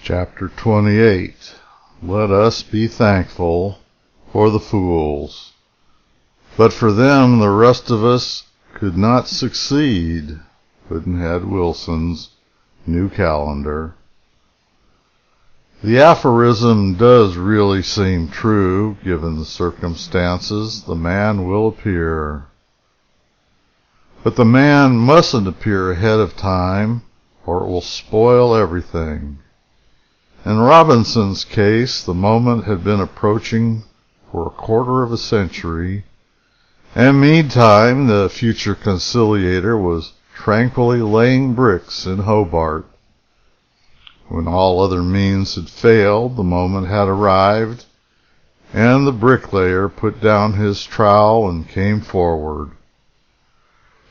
Chapter 28. Let us be thankful for the fools. But for them the rest of us could not succeed. Pudd'nhead Wilson's New Calendar. The aphorism does really seem true. Given the circumstances, the man will appear. But the man mustn't appear ahead of time, or it will spoil everything. In Robinson's case, the moment had been approaching for a quarter of a century, and meantime the future conciliator was tranquilly laying bricks in Hobart. When all other means had failed, the moment had arrived, and the bricklayer put down his trowel and came forward.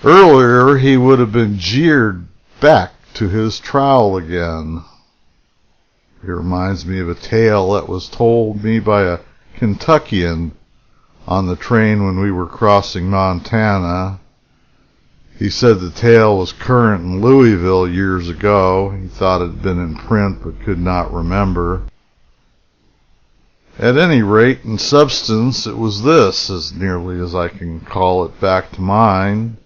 Earlier he would have been jeered back to his trowel again. It reminds me of a tale that was told me by a Kentuckian on the train when we were crossing Montana. He said the tale was current in Louisville years ago. He thought it had been in print but could not remember. At any rate, in substance, it was this, as nearly as I can call it back to mind.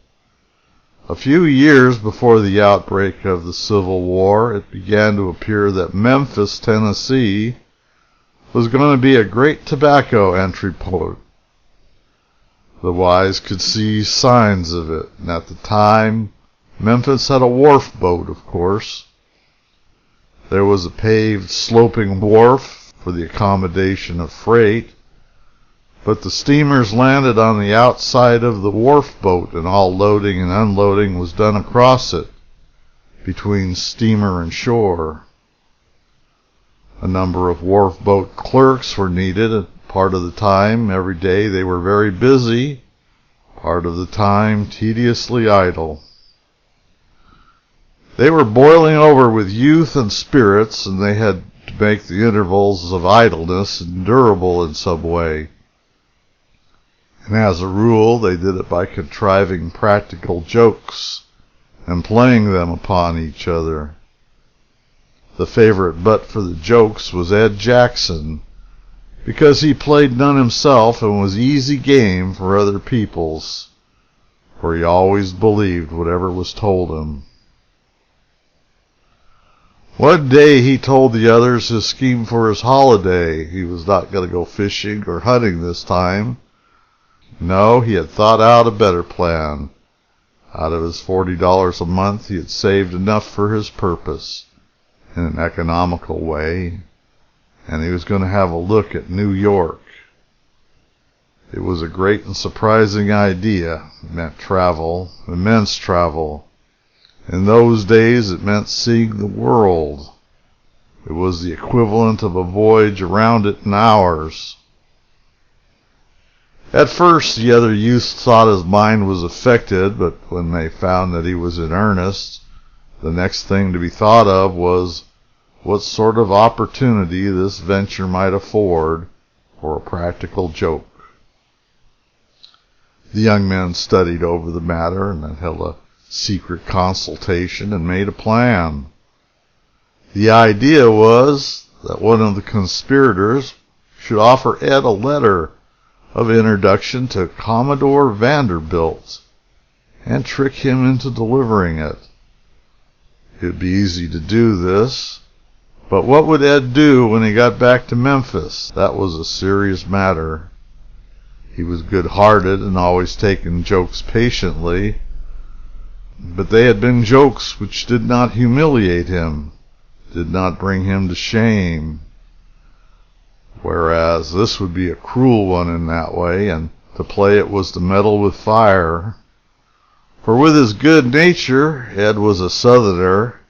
A few years before the outbreak of the Civil War, it began to appear that Memphis, Tennessee, was going to be a great tobacco entrepot. The wise could see signs of it, and at the time, Memphis had a wharf boat, of course. There was a paved, sloping wharf for the accommodation of freight, but the steamers landed on the outside of the wharf boat, and all loading and unloading was done across it, between steamer and shore. A number of wharf boat clerks were needed, and part of the time, every day, they were very busy, part of the time, tediously idle. They were boiling over with youth and spirits, and they had to make the intervals of idleness endurable in some way. And as a rule, they did it by contriving practical jokes and playing them upon each other. The favorite butt for the jokes was Ed Jackson, because he played none himself and was easy game for other people's, for he always believed whatever was told him. One day he told the others his scheme for his holiday. He was not going to go fishing or hunting this time. No, he had thought out a better plan. Out of his $40 a month, he had saved enough for his purpose in an economical way, and he was going to have a look at New York. It was a great and surprising idea. It meant travel, immense travel. In those days, it meant seeing the world. It was the equivalent of a voyage around it in hours. At first, the other youths thought his mind was affected, but when they found that he was in earnest, the next thing to be thought of was what sort of opportunity this venture might afford for a practical joke. The young men studied over the matter and then held a secret consultation and made a plan. The idea was that one of the conspirators should offer Ed a letter of introduction to Commodore Vanderbilt and trick him into delivering it. It would be easy to do this, but what would Ed do when he got back to Memphis? That was a serious matter. He was good-hearted and always taken jokes patiently, but they had been jokes which did not humiliate him, did not bring him to shame. Whereas this would be a cruel one in that way, and to play it was to meddle with fire. For with his good nature, Ed was a Southerner,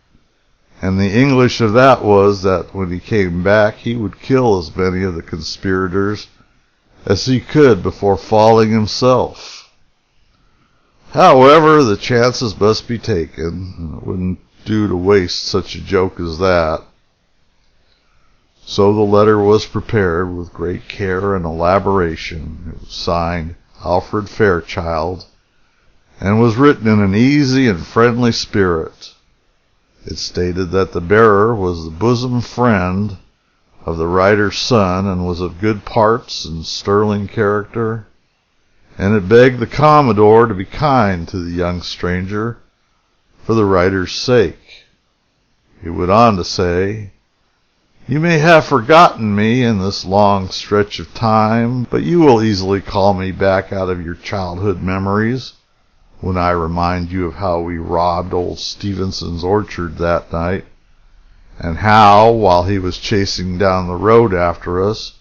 and the English of that was that when he came back, he would kill as many of the conspirators as he could before falling himself. However, the chances must be taken, and it wouldn't do to waste such a joke as that. So the letter was prepared with great care and elaboration. It was signed Alfred Fairchild, and was written in an easy and friendly spirit. It stated that the bearer was the bosom friend of the writer's son and was of good parts and sterling character, and it begged the Commodore to be kind to the young stranger for the writer's sake. It went on to say, "You may have forgotten me in this long stretch of time, but you will easily call me back out of your childhood memories when I remind you of how we robbed old Stevenson's orchard that night, and how, while he was chasing down the road after us,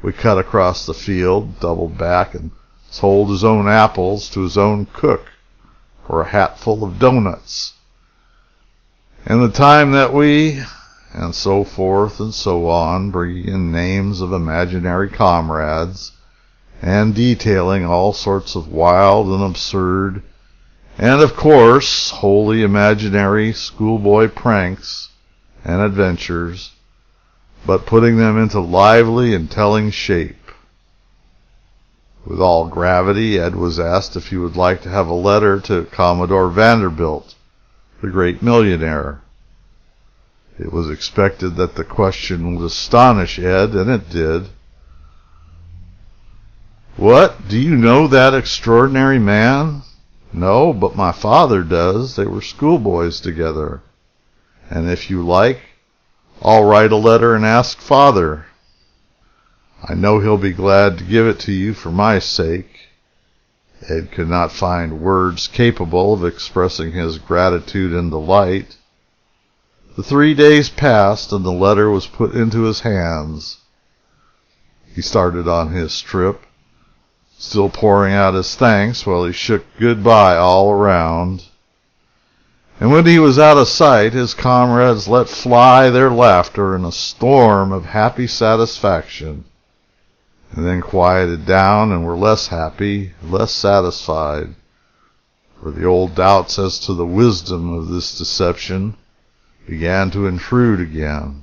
we cut across the field, doubled back, and sold his own apples to his own cook for a hatful of doughnuts. And the time that we," and so forth and so on, bringing in names of imaginary comrades, and detailing all sorts of wild and absurd, and of course wholly imaginary schoolboy pranks and adventures, but putting them into lively and telling shape. With all gravity, Ed was asked if he would like to have a letter to Commodore Vanderbilt, the great millionaire. It was expected that the question would astonish Ed, and it did. "What? Do you know that extraordinary man?" "No, but my father does. They were schoolboys together. And if you like, I'll write a letter and ask father. I know he'll be glad to give it to you for my sake." Ed could not find words capable of expressing his gratitude and delight. The 3 days passed, and the letter was put into his hands. He started on his trip, still pouring out his thanks while he shook goodbye all around. And when he was out of sight, his comrades let fly their laughter in a storm of happy satisfaction, and then quieted down and were less happy, less satisfied, for the old doubts as to the wisdom of this deception began to intrude again.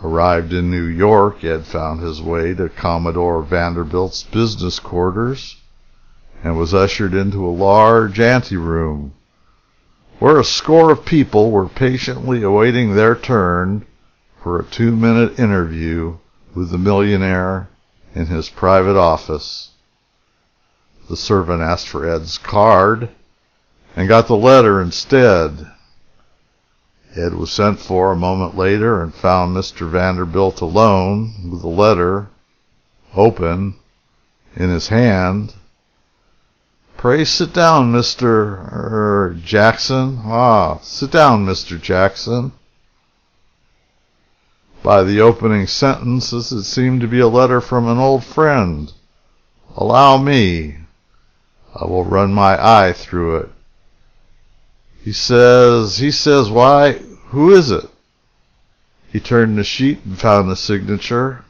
Arrived in New York, Ed found his way to Commodore Vanderbilt's business quarters, and was ushered into a large anteroom, where a score of people were patiently awaiting their turn for a 2-minute interview with the millionaire in his private office. The servant asked for Ed's card, and got the letter instead. Ed was sent for a moment later, and found Mr. Vanderbilt alone, with the letter, open, in his hand. "Pray sit down, Mr. Jackson." "Ah, sit down, Mr. Jackson." By the opening sentences, it seemed to be a letter from an old friend. "Allow me. I will run my eye through it. He says, why, who is it?" He turned the sheet and found the signature.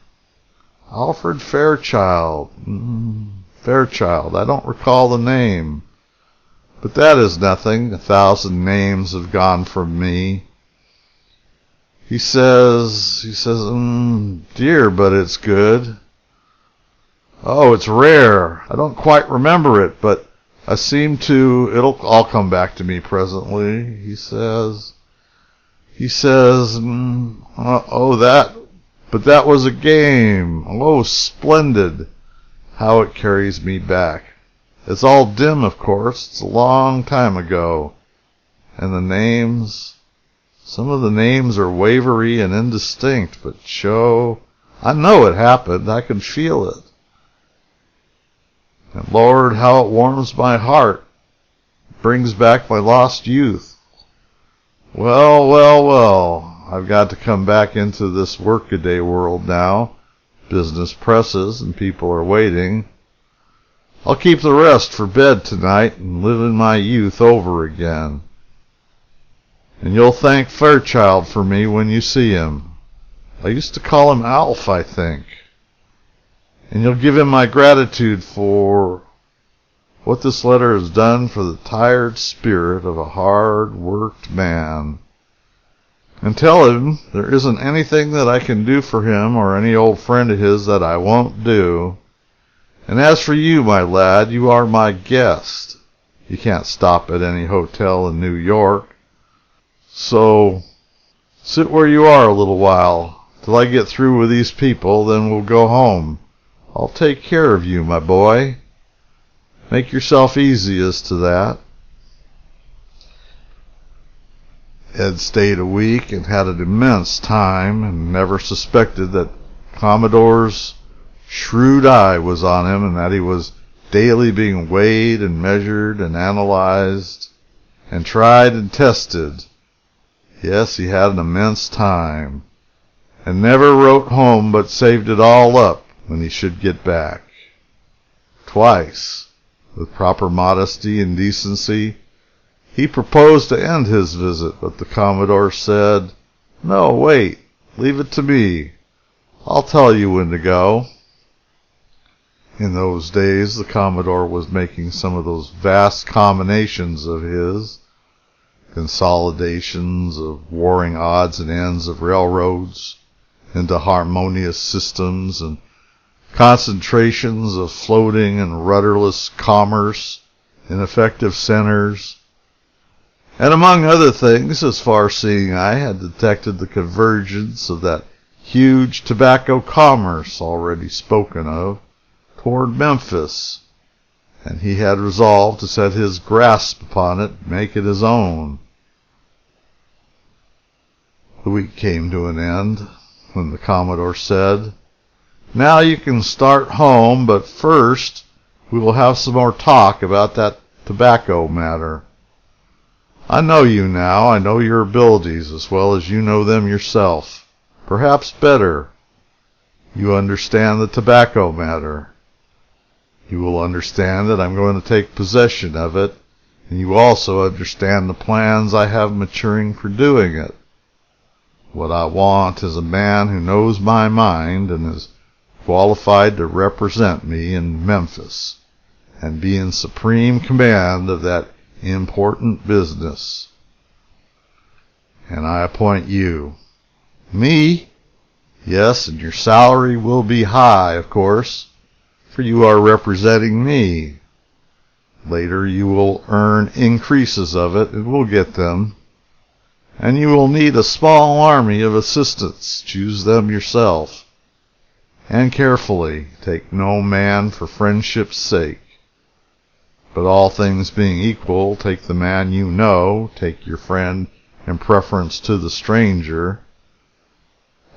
"Alfred Fairchild. Fairchild. I don't recall the name. But that is nothing. 1,000 names have gone from me." He says, "Dear, but it's good." "Oh, it's rare. I don't quite remember it, but I seem to, it'll all come back to me presently." He says, but that was a game. Oh, splendid. How it carries me back. It's all dim, of course. It's a long time ago. And the names, some of the names are wavery and indistinct, but show, I know it happened. I can feel it. And Lord, how it warms my heart. Brings back my lost youth. Well, I've got to come back into this workaday world now. Business presses and people are waiting. I'll keep the rest for bed tonight and live in my youth over again. And you'll thank Fairchild for me when you see him. I used to call him Alf, I think. And you'll give him my gratitude for what this letter has done for the tired spirit of a hard-worked man. And tell him there isn't anything that I can do for him or any old friend of his that I won't do. And as for you, my lad, you are my guest. You can't stop at any hotel in New York. So, sit where you are a little while, till I get through with these people, then we'll go home. I'll take care of you, my boy. Make yourself easy as to that. Ed stayed a week and had an immense time, and never suspected that Commodore's shrewd eye was on him, and that he was daily being weighed and measured and analyzed and tried and tested. Yes, he had an immense time, and never wrote home but saved it all up when he should get back. Twice, with proper modesty and decency, he proposed to end his visit, but the Commodore said, "No, wait, leave it to me. I'll tell you when to go." In those days, the Commodore was making some of those vast combinations of his, consolidations of warring odds and ends of railroads into harmonious systems, and concentrations of floating and rudderless commerce in effective centers. And among other things, his far-seeing eye had detected the convergence of that huge tobacco commerce already spoken of toward Memphis, and he had resolved to set his grasp upon it, make it his own. The week came to an end when the Commodore said, "Now you can start home, but first we will have some more talk about that tobacco matter. I know you now. I know your abilities as well as you know them yourself. Perhaps better. You understand the tobacco matter. You will understand that I'm going to take possession of it, and you also understand the plans I have maturing for doing it. What I want is a man who knows my mind and is qualified to represent me in Memphis and be in supreme command of that important business. And I appoint you." "Me?" "Yes, and your salary will be high, of course, for you are representing me. Later you will earn increases of it, and will get them. And you will need a small army of assistants. Choose them yourself. And carefully. Take no man for friendship's sake. But all things being equal, take the man you know, take your friend in preference to the stranger."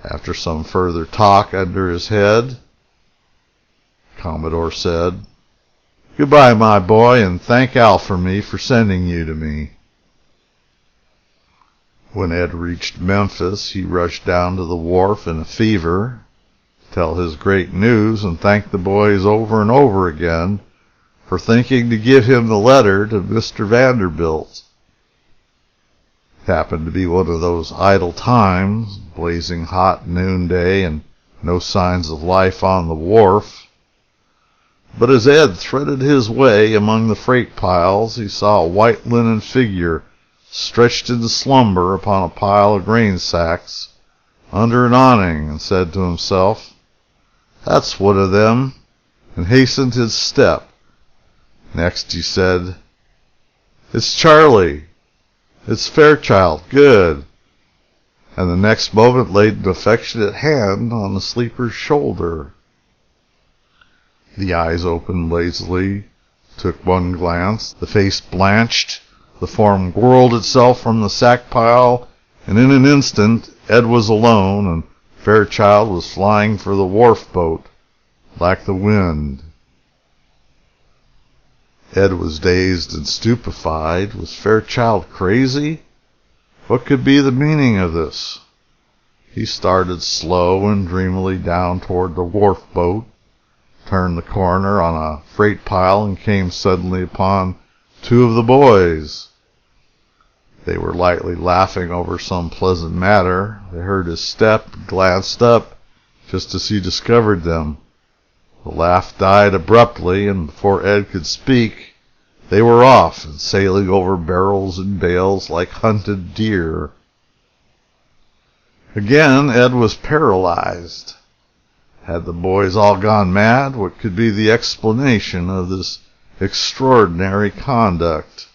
After some further talk under his head, Commodore said, "Goodbye, my boy, and thank Al for me for sending you to me." When Ed reached Memphis, he rushed down to the wharf in a fever, to tell his great news, and thanked the boys over and over again for thinking to give him the letter to Mr. Vanderbilt. It happened to be one of those idle times, blazing hot noonday, and no signs of life on the wharf. But as Ed threaded his way among the freight piles, he saw a white linen figure stretched into slumber upon a pile of grain sacks under an awning, and said to himself, "That's one of them," and hastened his step. Next he said, "It's Charlie. It's Fairchild. Good." And the next moment laid an affectionate hand on the sleeper's shoulder. The eyes opened lazily, took one glance, the face blanched, the form whirled itself from the sack pile, and in an instant Ed was alone, and Fairchild was flying for the wharf boat like the wind. Ed was dazed and stupefied. Was Fairchild crazy? What could be the meaning of this? He started slow and dreamily down toward the wharf boat, turned the corner on a freight pile, and came suddenly upon two of the boys. They were lightly laughing over some pleasant matter. They heard his step and glanced up just as he discovered them. The laugh died abruptly, and before Ed could speak, they were off and sailing over barrels and bales like hunted deer. Again Ed was paralyzed. Had the boys all gone mad? What could be the explanation of this extraordinary conduct?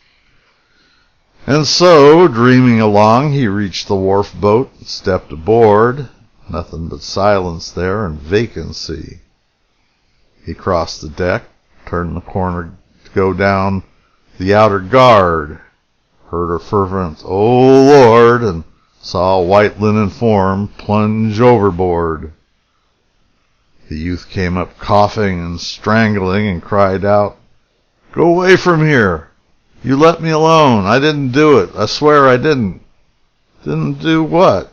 And so, dreaming along, he reached the wharf boat and stepped aboard. Nothing but silence there and vacancy. He crossed the deck, turned the corner to go down the outer guard, heard a fervent, "Oh, Lord," and saw a white linen form plunge overboard. The youth came up coughing and strangling and cried out, "Go away from here! You let me alone! I didn't do it! I swear I didn't!" "Didn't do what?"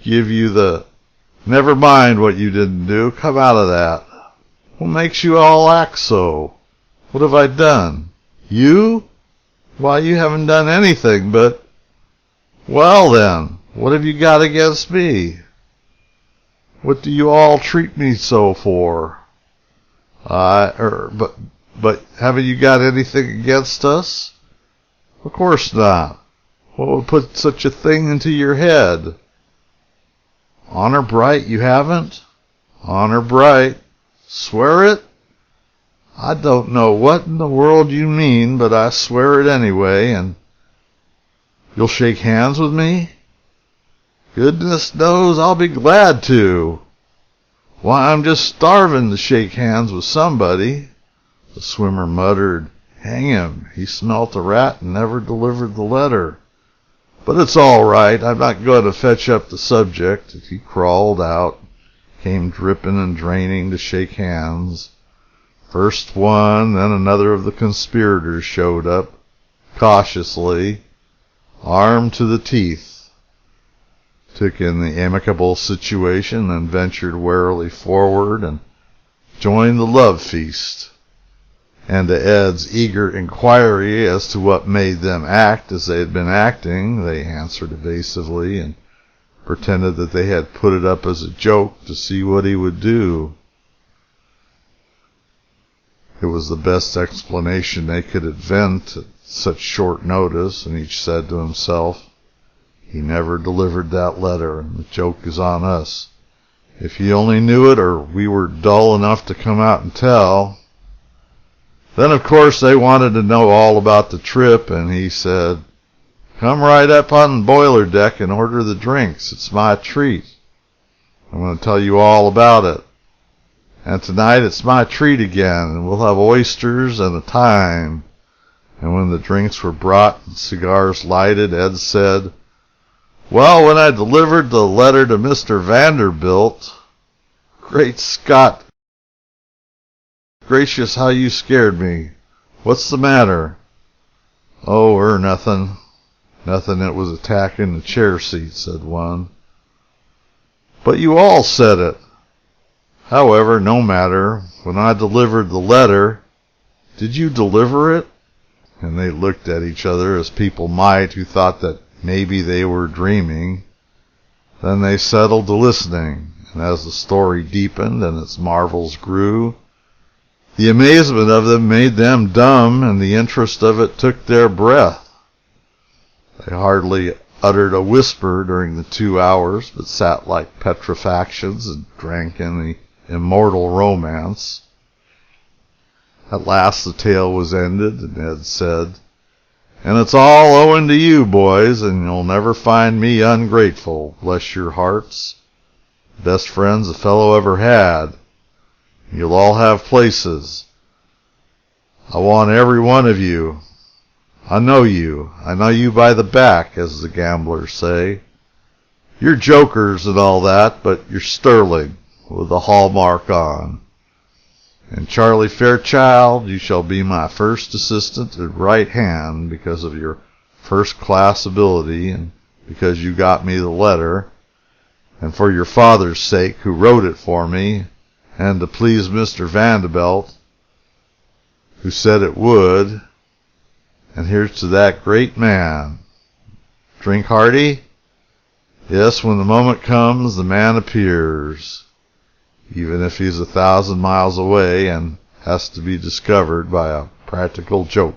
"Give you the—" "Never mind what you didn't do. Come out of that." "What makes you all act so? What have I done?" "You? Why, you haven't done anything but—" "Well, then, what have you got against me? What do you all treat me so for?" But haven't you got anything against us?" "Of course not. What would put such a thing into your head?" "Honor bright, you haven't?" "Honor bright." "Swear it?" "I don't know what in the world you mean, but I swear it anyway, and—" "You'll shake hands with me?" "Goodness knows I'll be glad to. Why, I'm just starving to shake hands with somebody." The swimmer muttered, "Hang him, he smelt a rat and never delivered the letter. But it's all right, I'm not going to fetch up the subject." He crawled out, came dripping and draining to shake hands. First one, then another of the conspirators showed up, cautiously, armed to the teeth, took in the amicable situation, then ventured warily forward and joined the love feast. And to Ed's eager inquiry as to what made them act as they had been acting, they answered evasively and pretended that they had put it up as a joke to see what he would do. It was the best explanation they could invent at such short notice, and each said to himself, "He never delivered that letter, and the joke is on us. If he only knew it, or we were dull enough to come out and tell." Then, of course, they wanted to know all about the trip, and he said, "Come right up on the boiler deck and order the drinks. It's my treat. I'm going to tell you all about it. And tonight it's my treat again, and we'll have oysters and a time." And when the drinks were brought and cigars lighted, Ed said, "Well, when I delivered the letter to Mr. Vanderbilt, great Scott gracious, how you scared me. What's the matter?" "Oh, nothing. Nothing, it was attacking the chair seat," said one. "But you all said it." "However, no matter. When I delivered the letter—" "Did you deliver it?" And they looked at each other as people might who thought that maybe they were dreaming. Then they settled to listening, and as the story deepened and its marvels grew, the amazement of them made them dumb, and the interest of it took their breath. They hardly uttered a whisper during the 2 hours, but sat like petrifactions and drank in the immortal romance. At last the tale was ended, and Ed said, "And it's all owing to you, boys, and you'll never find me ungrateful, bless your hearts. Best friends a fellow ever had. You'll all have places. I want every one of you. I know you. I know you by the back, as the gamblers say. You're jokers and all that, but you're sterling, with the hallmark on. And Charlie Fairchild, you shall be my first assistant and right hand because of your first-class ability and because you got me the letter, and for your father's sake who wrote it for me, and to please Mr. Vanderbilt, who said it would. And here's to that great man. Drink hearty? Yes, when the moment comes, the man appears, even if he's 1,000 miles away and has to be discovered by a practical joke."